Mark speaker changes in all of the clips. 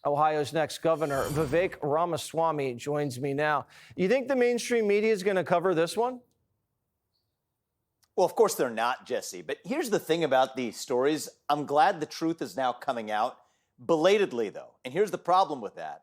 Speaker 1: Ohio's next governor, Vivek Ramaswamy, joins me now. You think the mainstream media is going to cover this one?
Speaker 2: Well, of course they're not, Jesse. But here's the thing about these stories. I'm glad the truth is now coming out, belatedly, though. And here's the problem with that.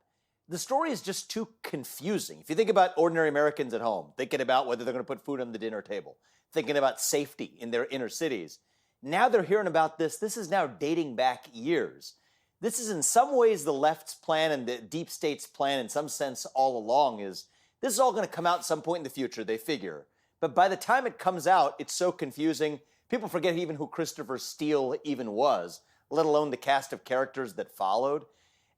Speaker 2: The story is just too confusing. If you think about ordinary Americans at home, thinking about whether they're going to put food on the dinner table, thinking about safety in their inner cities, now they're hearing about this. This is now dating back years. This is in some ways the left's plan and the deep state's plan in some sense all along is this is all going to come out at some point in the future, they figure. But by the time it comes out, it's so confusing. People forget even who Christopher Steele even was, let alone the cast of characters that followed.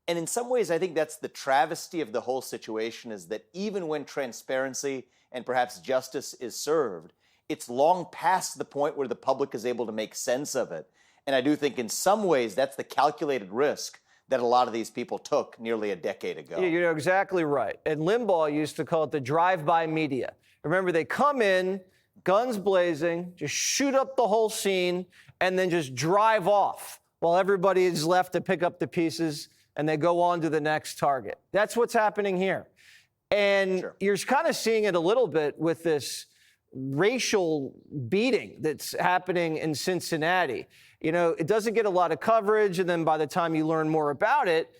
Speaker 2: And in some ways, I think that's the travesty of the whole situation is that even when transparency and perhaps justice is served, it's long past the point where the public is able to make sense of it. And I do think in some ways that's the calculated risk that a lot of these people took nearly a decade ago.
Speaker 1: Yeah, you're exactly right. And Limbaugh used to call it the drive-by media. Remember, they come in, guns blazing, just shoot up the whole scene, and then just drive off while everybody is left to pick up the pieces, and they go on to the next target. That's what's happening here. And
Speaker 2: Sure.
Speaker 1: You're kind of seeing it a little bit with this racial beating that's happening in Cincinnati. You know, it doesn't get a lot of coverage, and then by the time you learn more about it,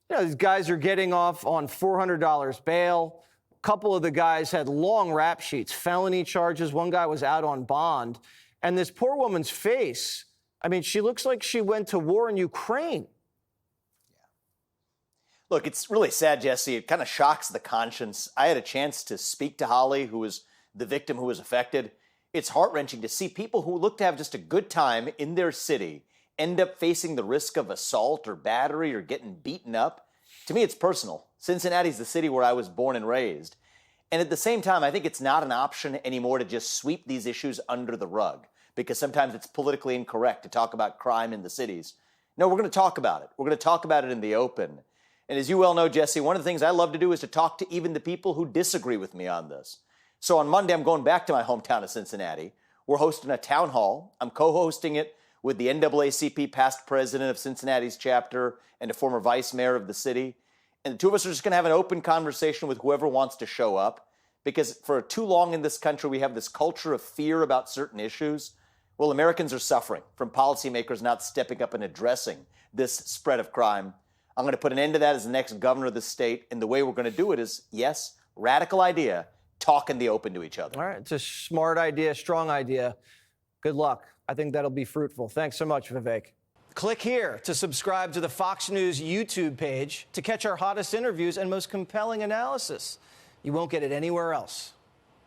Speaker 1: you know, these guys are getting off on $400 bail. A couple of the guys had long rap sheets, felony charges. One guy was out on bond. And this poor woman's face, I mean, she looks like she went to war in Ukraine.
Speaker 2: Look, it's really sad, Jesse. It kind of shocks the conscience. I had a chance to speak to Holly, who was the victim who was affected. It's heart-wrenching to see people who look to have just a good time in their city end up facing the risk of assault or battery or getting beaten up. To me, it's personal. Cincinnati's the city where I was born and raised. And at the same time, I think it's not an option anymore to just sweep these issues under the rug because sometimes it's politically incorrect to talk about crime in the cities. No, we're going to talk about it. We're going to talk about it in the open. And as you well know, Jesse, one of the things I love to do is to talk to even the people who disagree with me on this. So on Monday, I'm going back to my hometown of Cincinnati. We're hosting a town hall. I'm co-hosting it with the NAACP past president of Cincinnati's chapter and a former vice mayor of the city. And the two of us are just going to have an open conversation with whoever wants to show up. Because for too long in this country, we have this culture of fear about certain issues. Well, Americans are suffering from policymakers not stepping up and addressing this spread of crime. I'm going to put an end to that as the next governor of the state. And the way we're going to do it is, yes, radical idea, talk in the open to each other.
Speaker 1: All right. It's a smart idea, strong idea. Good luck. I think that'll be fruitful. Thanks so much, Vivek. Click here to subscribe to the Fox News YouTube page to catch our hottest interviews and most compelling analysis. You won't get it anywhere else.